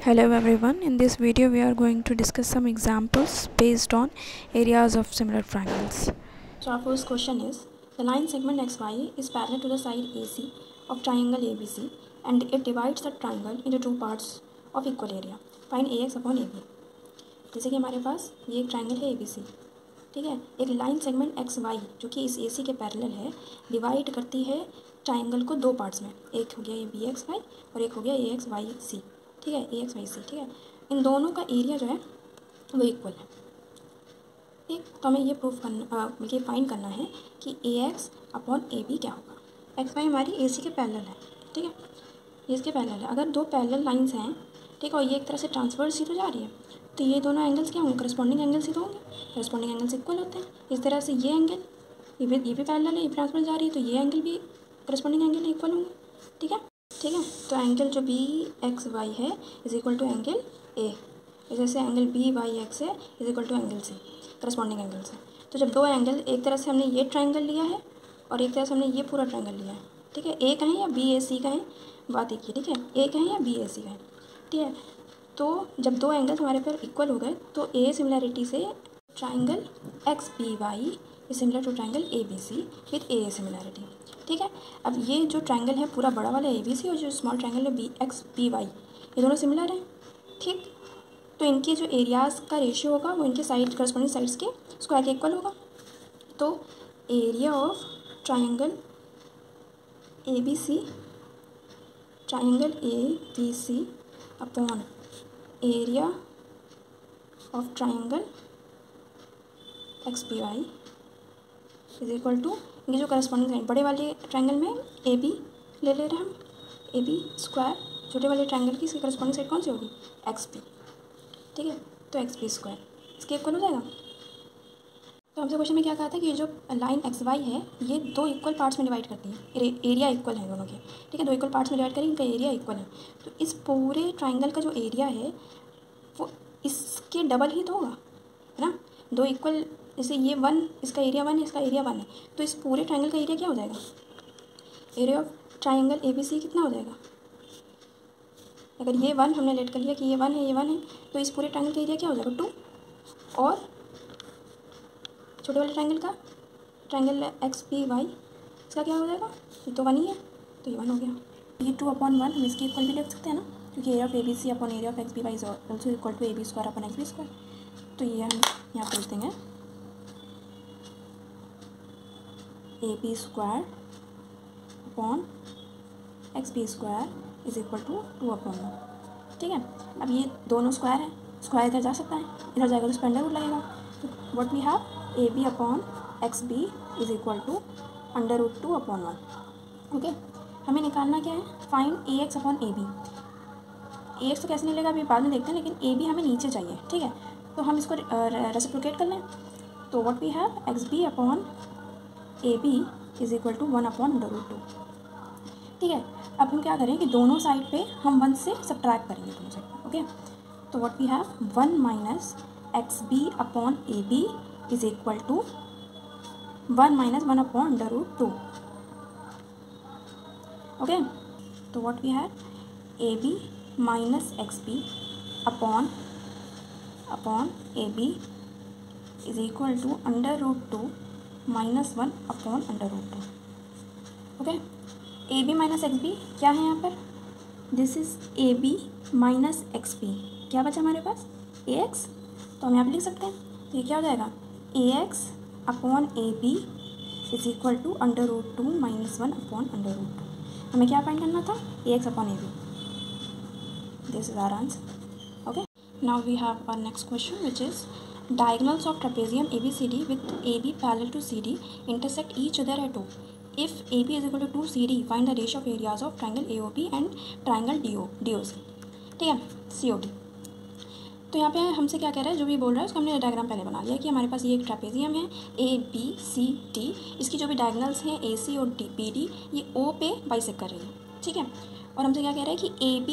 Hello everyone, in this video we are going to discuss some examples based on areas of similar triangles. So our first question is, the line segment XY is parallel to the side AC of triangle ABC and it divides the triangle into two parts of equal area. Find AX upon AB. जैसे कि हमारे पास ये एक triangle है ABC, ठीक है। एक line segment XY जो कि इस AC के पैरेलल है डिवाइड करती है ट्राइंगल को दो पार्ट्स में, एक हो गया ये BXY और एक हो गया AXYC, ठीक है, AXYC, ठीक है। इन दोनों का एरिया जो है वो इक्वल है, ठीक। तो हमें ये प्रूफ करना बल्कि फाइंड करना है कि AX अपॉन AB क्या होगा। XY हमारी AC के पैरेलल है, ठीक है, ये इसके पैरेलल है। अगर दो पैरेलल लाइंस हैं, ठीक, और ये एक तरह से ट्रांसवर्स ही तो जा रही है, तो ये दोनों एंगल्स क्या होंगे, करस्पॉन्डिंग एंगल्स ही तो होंगे। करस्पॉन्डिंग एंगल्स इक्वल होते हैं। इस तरह से ये एंगल ये भी पैरेलल है, ये ट्रांसवर्स जा रही है, तो ये एंगल भी करस्पॉन्डिंग एंगल इक्वल होंगे, ठीक है, ठीक है। तो एंगल जो BXY है is equal to angle A, जैसे एंगल BYX है is equal to angle C, corresponding angle से। तो जब दो एंगल, एक तरह से हमने ये ट्राइंगल लिया है और एक तरह से हमने ये पूरा ट्राइंगल लिया है, ठीक है, A कहें या BAC कहें, बात एक ही, ठीक है, A कहें या BAC कहें, ठीक है। तो जब दो एंगल्स हमारे पर इक्वल हो गए तो A सिमिलरिटी से triangle XBY is similar to triangle ABC with AA similarity, ठीक है। अब ये जो ट्राइंगल है पूरा बड़ा वाला ABC और जो स्मॉल ट्राइंगल है BXBY, ये दोनों सिमिलर हैं, ठीक। तो इनके जो एरियाज़ का रेशियो होगा वो इनके साइड करस्पॉन्डिंग साइड्स के स्क्वायर के इक्वल होगा। तो area of triangle ABC upon area of triangle XBY is equal to, ये जो करस्पॉन्डिंग साइड बड़े वाले ट्राइंगल में AB ले रहे हैं हम, AB स्क्वायर, छोटे वाले ट्राइंगल की इसकी करस्पॉन्डिंग साइड कौन सी होगी, XB, ठीक है। तो XB स्क्वायर इसके इक्वल हो जाएगा। तो हमसे क्वेश्चन में क्या कहा था कि ये जो लाइन XY है ये दो इक्वल पार्ट्स में डिवाइड करती है, एरिया इक्वल है दोनों के, ठीक है, दो इक्वल पार्ट्स में डिवाइड करें, इनका एरिया इक्वल है। तो इस पूरे ट्राइंगल का जो एरिया है वो इसके डबल ही तो होगा, है ना। दो इक्वल, जैसे ये 1, इसका एरिया 1 है, इसका एरिया 1 है, तो इस पूरे ट्राइंगल का एरिया क्या हो जाएगा, एरिया ऑफ ट्राइंगल ABC कितना हो जाएगा। अगर ये 1 हमने लेट कर लिया कि ये 1 है, ये 1 है, तो इस पूरे ट्राइंगल का एरिया क्या हो जाएगा 2, और छोटे वाले ट्राइंगल का, ट्राइंगल XBY, इसका क्या हो जाएगा, ये तो 1 ही है, तो ये 1 हो गया। ये 2/1 हम इसके इक्वल भी लिख सकते हैं ना, क्योंकि area of ABC upon area of XBY is also equal to AB square upon XB square. तो ये हम यहाँ पर लिख देंगे AB square upon XB square is equal to 2/1, ठीक है। अब ये दोनों स्क्वायर है, स्क्वायर इधर जा सकता है, इधर जाएगा तो इसका अंडर रूट लगेगा। तो what we have, AB upon XB is equal to √2/1, okay. हमें निकालना क्या है, find AX upon AB। AX तो कैसे निकलेगा अभी बाद में देखते हैं, लेकिन AB हमें नीचे चाहिए, ठीक है। तो हम इसको रेसिप्रोकेट कर लें, तो what we have, XB upon AB is equal to 1/√2, ठीक है। अब हम क्या करें कि दोनों साइड पे हम 1 से सब्ट्रैक्ट करेंगे दोनों साइड पे, ओके। तो what we have, 1 minus XB upon AB is equal to 1 minus 1/√2, okay. तो what we have, AB minus XB upon AB is equal to √2 minus 1/√2, okay. AB minus XB क्या है यहाँ पर, this is AB minus XB, क्या बचा हमारे पास, AX, तो हम यहाँ पर लिख सकते हैं। तो ये क्या हो जाएगा, AX upon AB is equal to √2 minus 1/√2। हमें क्या फाइंड करना था, AX upon AB, this is our answer, okay. Now we have our next question which is, diagonals of trapezium ABCD with AB parallel to CD intersect each other at O. If AB is equal to 2CD, find the ratio of areas of triangle AOB and triangle DOC, ठीक है, COD। तो यहाँ पे हमसे क्या कह रहा है, जो भी बोल रहा है उसका हमने डायग्राम पहले बना लिया कि हमारे पास ये एक ट्रेपेजियम है ABCD, इसकी जो भी डायगोनल्स हैं AC और BD ये O पे बाइसेक्ट कर रही है, ठीक है। और हमसे क्या कह रहा है कि AB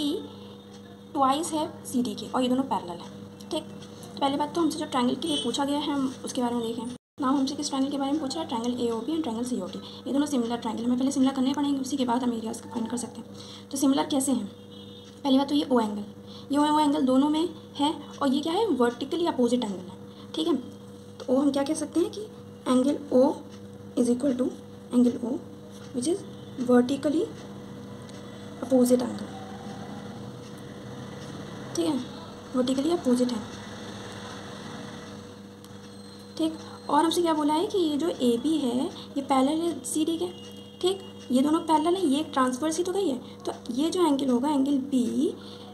ट्वाइस है CD के और ये दोनों पैरेलल है, ठीक। तो पहली बात तो हमसे जो ट्रायंगल के लिए पूछा गया है हम उसके बारे में देखें। नाम हमसे किस ट्रायंगल के बारे में पूछा है, triangle AOB and triangle COD, ये दोनों सिमिलर ट्रायंगल, हमें पहले सिमिलर करने पड़ेंगे, उसी के बाद हम एरियाज फाइंड कर सकते हैं। तो सिमिलर कैसे हैं, पहली बात तो ये O एंगल, ये वो एंगल दोनों में है और ये क्या है, वर्टिकली अपोजिट एंगल है, ठीक है। तो ओ हम क्या कह सकते हैं कि angle O is equal to angle O which is vertically opposite angle, ठीक है, वर्टिकली अपोजिट है, ठीक। और हमसे क्या बोला है कि ये जो ए बी है ये पैरेलल है सी डी के, ठीक, ये दोनों पैरेलल है, ये एक ट्रांसवर्स ही तो गई है, तो ये जो एंगल होगा एंगल बी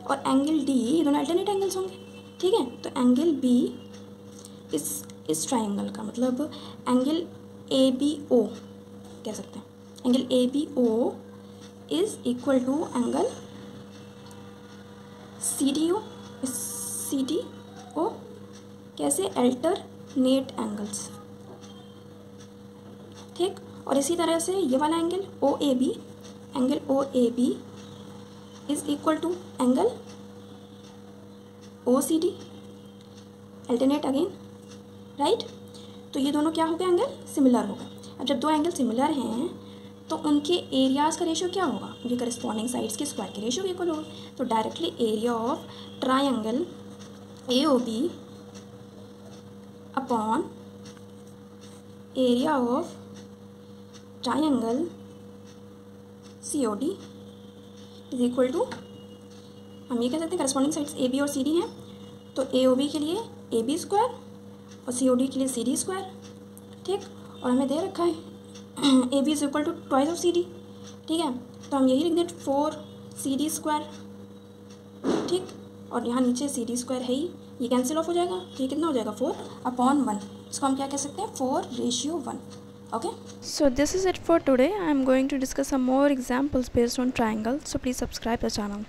और एंगल डी ये दोनों अल्टरनेट एंगल्स होंगे, ठीक है। तो एंगल बी इस ट्राइंगल का मतलब एंगल ए बी ओ कह सकते हैं, angle A B O is equal to angle C D O, कैसे, अल्टरनेट एंगल्स, ठीक। और इसी तरह से ये वाला angle O A B is equal to angle O C D, alternate again, right. तो ये दोनों क्या हो गए, एंगल सिमिलर हो गए। अब जब दो एंगल सिमिलर हैं तो उनके एरियाज़ का रेशियो क्या होगा, उनके करस्पॉन्डिंग साइड्स के स्क्वायर के रेशियो इक्वल होगा। तो directly area of triangle A O B upon area of triangle C O D is equal to, हम ये कह सकते हैं करस्पॉन्डिंग साइड्स ए बी और सी डी हैं, तो ए ओ बी के लिए ए बी स्क्वायर और सी ओ डी के लिए सी डी स्क्वायर, ठीक। और हमें दे रखा है A B is equal to twice of C D, ठीक है। तो हम यही लिख दें 4 सी डी स्क्वायर, ठीक। और यहाँ नीचे सी डी स्क्वायर है ही, ये कैंसिल ऑफ हो जाएगा, तो ये कितना हो जाएगा 4/1, इसको हम क्या कह सकते हैं 4:1, okay. So this is it for today. I am going to discuss some more examples based on triangles, so please subscribe the channel.